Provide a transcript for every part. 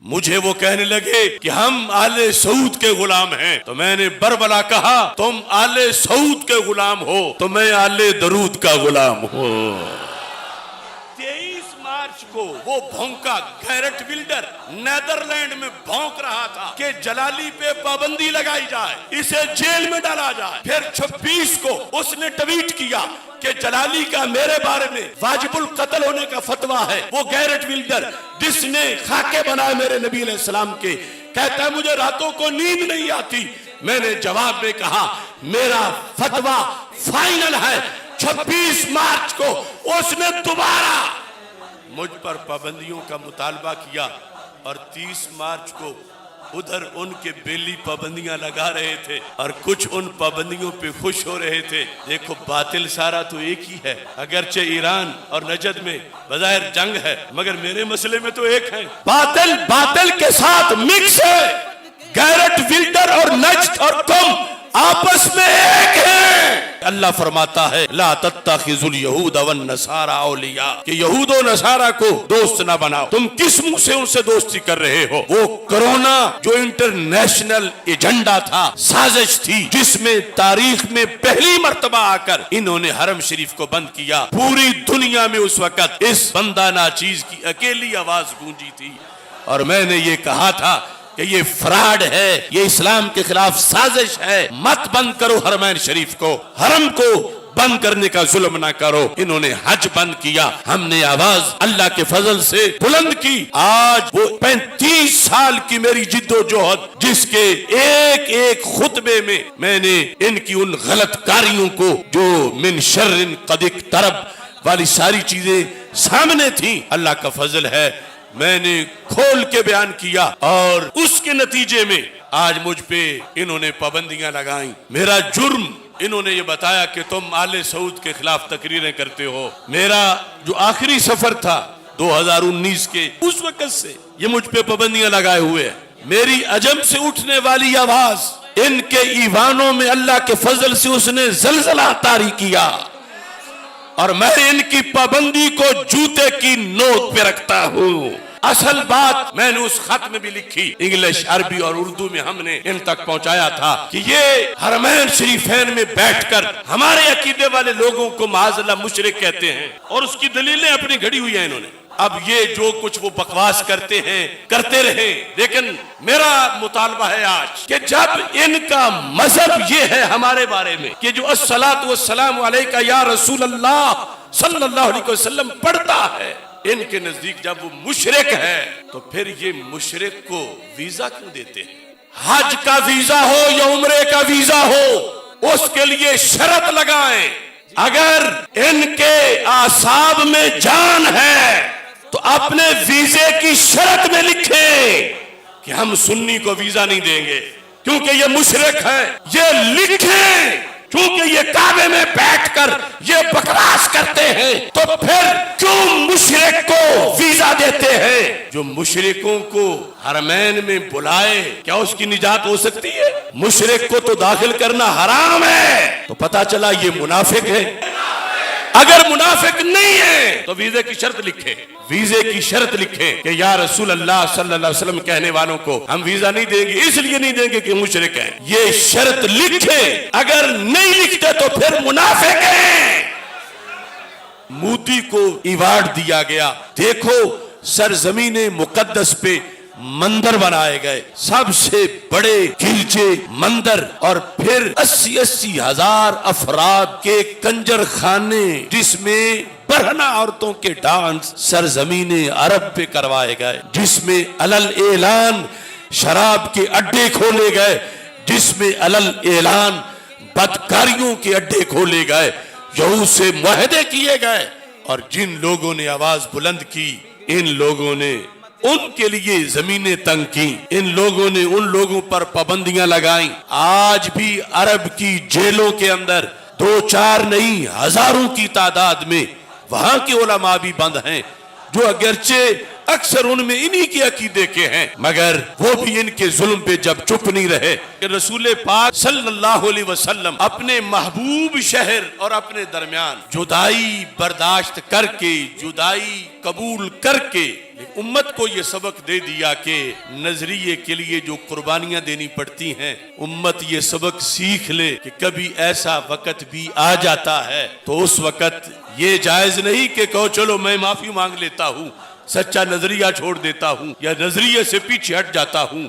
مجھے وہ کہنے لگے کہ ہم آل سعود کے غلام ہیں، تو میں نے بربلا کہا تم آل سعود کے غلام ہو تو میں آل درود کا غلام ہوں۔ 23 مارچ کو وہ بھونکا گیرٹ ولڈر نیدرلینڈ میں بھونک رہا تھا کہ جلالی پہ پابندی لگائی جائے، اسے جیل میں ڈالا جائے۔ پھر 26 کو اس نے ٹویٹ کیا کہ جلالی کا میرے بارے میں واجب القتل ہونے کا فتویٰ ہے۔ وہ گیرٹ ولڈر جس نے خاکے بنائے میرے نبی علیہ السلام کے، کہتا ہے مجھے راتوں کو نیند نہیں آتی۔ میں نے جواب میں کہا میرا فتویٰ فائنل ہے۔ 26 مارچ کو اس نے دوبارہ مجھ پر پابندیوں کا مطالبہ کیا، اور 30 مارچ کو ادھر ان کے بیلی پابندیاں لگا رہے تھے اور کچھ ان پابندیوں پہ خوش ہو رہے تھے۔ دیکھو باطل سارا تو ایک ہی ہے، اگرچہ ایران اور نجد میں بظاہر جنگ ہے مگر میرے مسئلے میں تو ایک ہے۔ باطل باطل کے ساتھ مکس ہے، گیرٹ ولڈر اور نجد اور قوم آپس میں ایک ہیں۔ اللہ فرماتا ہے لا تتخذوا اليهود والنصارى اولیاء، کہ یہود و نصارہ کو دوست نہ بناؤ۔ تم کس منہ سے ان سے دوستی کر رہے ہو؟ وہ کرونا جو انٹرنیشنل ایجنڈا تھا، سازش تھی، جس میں تاریخ میں پہلی مرتبہ آ کر انہوں نے حرم شریف کو بند کیا۔ پوری دنیا میں اس وقت اس بندہ ناچیز کی اکیلی آواز گونجی تھی، اور میں نے یہ کہا تھا کہ یہ فراڈ ہے، یہ اسلام کے خلاف سازش ہے، مت بند کرو حرمین شریف کو، حرم کو بند کرنے کا ظلم نہ کرو۔ انہوں نے حج بند کیا، ہم نے آواز اللہ کے فضل سے بلند کی۔ آج وہ 35 سال کی میری جد و جہد، جس کے ایک ایک خطبے میں نے ان کی ان غلط کاریوں کو جو من شر قد اقترب والی ساری چیزیں سامنے تھیں، اللہ کا فضل ہے میں نے کھول کے بیان کیا، اور اس کے نتیجے میں آج مجھ پہ انہوں نے پابندیاں لگائیں۔ میرا جرم انہوں نے یہ بتایا کہ تم آل سعود کے خلاف تقریریں کرتے ہو۔ میرا جو آخری سفر تھا 2019 کے، اس وقت سے یہ مجھ پہ پابندیاں لگائے ہوئے ہیں۔ میری عجم سے اٹھنے والی آواز ان کے ایوانوں میں اللہ کے فضل سے اس نے زلزلہ طاری کیا، اور میں ان کی پابندی کو جوتے کی نوک پہ رکھتا ہوں۔ اصل بات میں نے اس خط میں بھی لکھی، انگلش، عربی اور اردو میں ہم نے ان تک پہنچایا تھا کہ یہ حرمین شریفین میں بیٹھ کر ہمارے عقیدے والے لوگوں کو معاذ اللہ مشرک کہتے ہیں، اور اس کی دلیلیں اپنی گھڑی ہوئی ہیں انہوں نے۔ اب یہ جو کچھ وہ بکواس کرتے ہیں کرتے رہے، لیکن میرا مطالبہ ہے آج کہ جب ان کا مذہب یہ ہے ہمارے بارے میں کہ جو الصلاۃ والسلام علیکہ یا رسول اللہ صلی اللہ علیہ وسلم پڑھتا ہے، ان کے نزدیک جب وہ مشرک ہے تو پھر یہ مشرک کو ویزا کیوں دیتے ہیں؟ حج کا ویزا ہو یا عمرے کا ویزا ہو، اس کے لیے شرط لگائیں۔ اگر ان کے اعصاب میں جان ہے تو اپنے ویزے کی شرط میں لکھیں کہ ہم سنی کو ویزا نہیں دیں گے کیونکہ یہ مشرک ہے۔ یہ لکھیں کیونکہ یہ کعبے میں بیٹھ کر یہ بکواس کرتے ہیں، تو پھر کیوں مشرک کو ویزا دیتے ہیں؟ جو مشرکوں کو حرمین میں بلائے کیا اس کی نجات ہو سکتی ہے؟ مشرک کو تو داخل کرنا حرام ہے، تو پتا چلا یہ منافق ہے۔ اگر منافق نہیں ہے تو ویزے کی شرط لکھے، ویزے کی شرط لکھے کہ یا رسول اللہ صلی اللہ علیہ وسلم کہنے والوں کو ہم ویزا نہیں دیں گے، اس لیے نہیں دیں گے کہ مشرک ہیں۔ یہ شرط لکھے، اگر نہیں لکھتے تو پھر منافق ہیں۔ مودی کو ایوارڈ دیا گیا، دیکھو سرزمین مقدس پہ مندر بنائے گئے، سب سے بڑے گرجے مندر، اور پھر 80 ہزار افراد کے کنجر خانے جس میں برہنہ عورتوں کے ڈانس سرزمین عرب پہ کروائے گئے، جس میں علل اعلان شراب کے اڈے کھولے گئے، جس میں علل اعلان بدکاریوں کے اڈے کھولے گئے، یہود سے معاہدے کیے گئے، اور جن لوگوں نے آواز بلند کی ان لوگوں نے ان کے لیے زمینیں تنگ کی، ان لوگوں نے ان لوگوں پر پابندیاں لگائیں۔ آج بھی عرب کی جیلوں کے اندر 2-4 نہیں ہزاروں کی تعداد میں وہاں کے علماء بھی بند ہیں، جو اگرچہ اکثر ان میں انہی کے عقیدے کے ہیں، مگر وہ بھی ان کے ظلم پہ جب چپ نہیں رہے کہ رسول پاک صلی اللہ علیہ وسلم اپنے محبوب شہر اور اپنے درمیان جدائی برداشت کر کے، جدائی قبول کر کے، امت کو یہ سبق دے دیا کہ نظریے کے لیے جو قربانیاں دینی پڑتی ہیں، امت یہ سبق سیکھ لے کہ کبھی ایسا وقت بھی آ جاتا ہے تو اس وقت یہ جائز نہیں کہ کہو چلو میں معافی مانگ لیتا ہوں، سچا نظریہ چھوڑ دیتا ہوں یا نظریے سے پیچھے ہٹ جاتا ہوں۔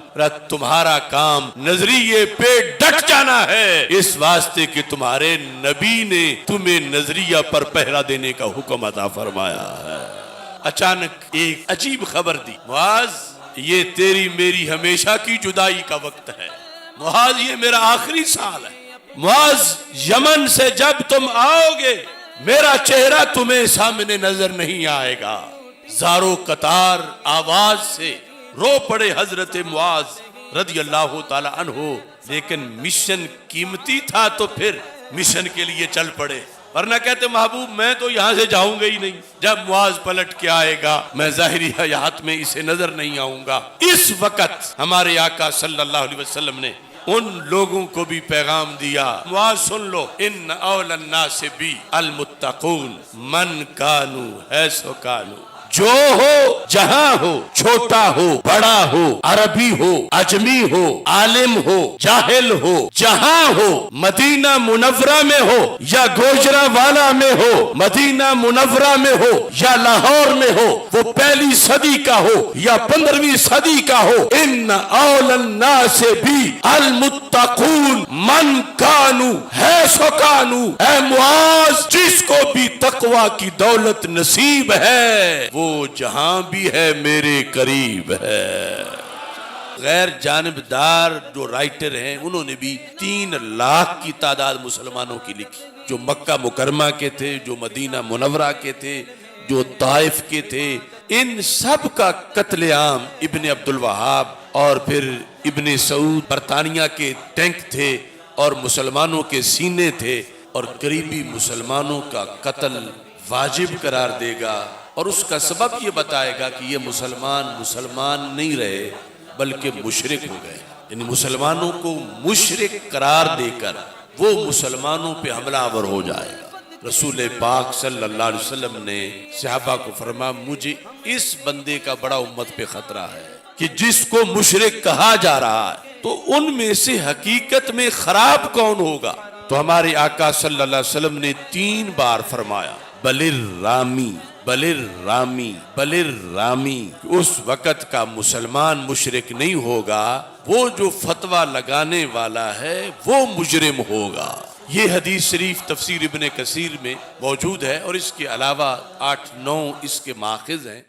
تمہارا کام نظریے پہ ڈٹ جانا ہے، اس واسطے کہ تمہارے نبی نے تمہیں نظریہ پر پہرا دینے کا حکم عطا فرمایا ہے۔ اچانک ایک عجیب خبر دی، معاذ یہ تیری میری ہمیشہ کی جدائی کا وقت ہے، معاذ یہ میرا آخری سال ہے، معاذ یمن سے جب تم آؤ گے میرا چہرہ تمہیں سامنے نظر نہیں آئے گا۔ زارو قطار آواز سے رو پڑے حضرت معاذ رضی اللہ تعالی عنہ، لیکن مشن قیمتی تھا تو پھر مشن کے لیے چل پڑے، ورنہ کہتے محبوب میں تو یہاں سے جاؤں گا ہی نہیں، جب معاذ پلٹ کے آئے گا میں ظاہری حیات میں اسے نظر نہیں آؤں گا۔ اس وقت ہمارے آقا صلی اللہ علیہ وسلم نے ان لوگوں کو بھی پیغام دیا، معاذ سن لو، ان اول الناس بی المتقون من کانو حیث کانو، جو ہو جہاں ہو، چھوٹا ہو بڑا ہو، عربی ہو اجمی ہو، عالم ہو جاہل ہو، جہاں ہو، مدینہ منورہ میں ہو یا گوجرانوالہ میں ہو، مدینہ منورہ میں ہو یا لاہور میں ہو، وہ پہلی صدی کا ہو یا 15ویں صدی کا ہو، ان اول الناس بی المتقون من کانو حیث کانو، اے معاذ جس کو بھی تقوی کی دولت نصیب ہے وہ جہاں بھی ہے میرے قریب ہے۔ غیر جانبدار جو رائٹر ہیں انہوں نے بھی 3 لاکھ کی تعداد مسلمانوں کی لکھی، جو مکہ مکرمہ کے تھے، جو مدینہ منورہ کے تھے، جو طائف کے تھے، ان سب کا قتل عام ابن عبد الوہاب اور پھر ابن سعود برطانیہ کے ٹینک تھے اور مسلمانوں کے سینے تھے، اور قریبی مسلمانوں کا قتل واجب قرار دے گا، اور اس کا سبب یہ بتائے گا کہ یہ مسلمان نہیں رہے بلکہ مشرک ہو گئے، یعنی مسلمانوں کو مشرک قرار دے کر وہ مسلمانوں پہ حملہ آور ہو جائے گا۔ رسول پاک صلی اللہ علیہ وسلم نے صحابہ کو فرمایا مجھے اس بندے کا بڑا امت پہ خطرہ ہے کہ جس کو مشرک کہا جا رہا ہے، تو ان میں سے حقیقت میں خراب کون ہوگا؟ تو ہمارے آقا صلی اللہ علیہ وسلم نے 3 بار فرمایا بلر رامی بلر رامی بلر رامی، اس وقت کا مسلمان مشرک نہیں ہوگا، وہ جو فتویٰ لگانے والا ہے وہ مجرم ہوگا۔ یہ حدیث شریف تفسیر ابن کثیر میں موجود ہے، اور اس کے علاوہ 8-9 اس کے ماخذ ہیں۔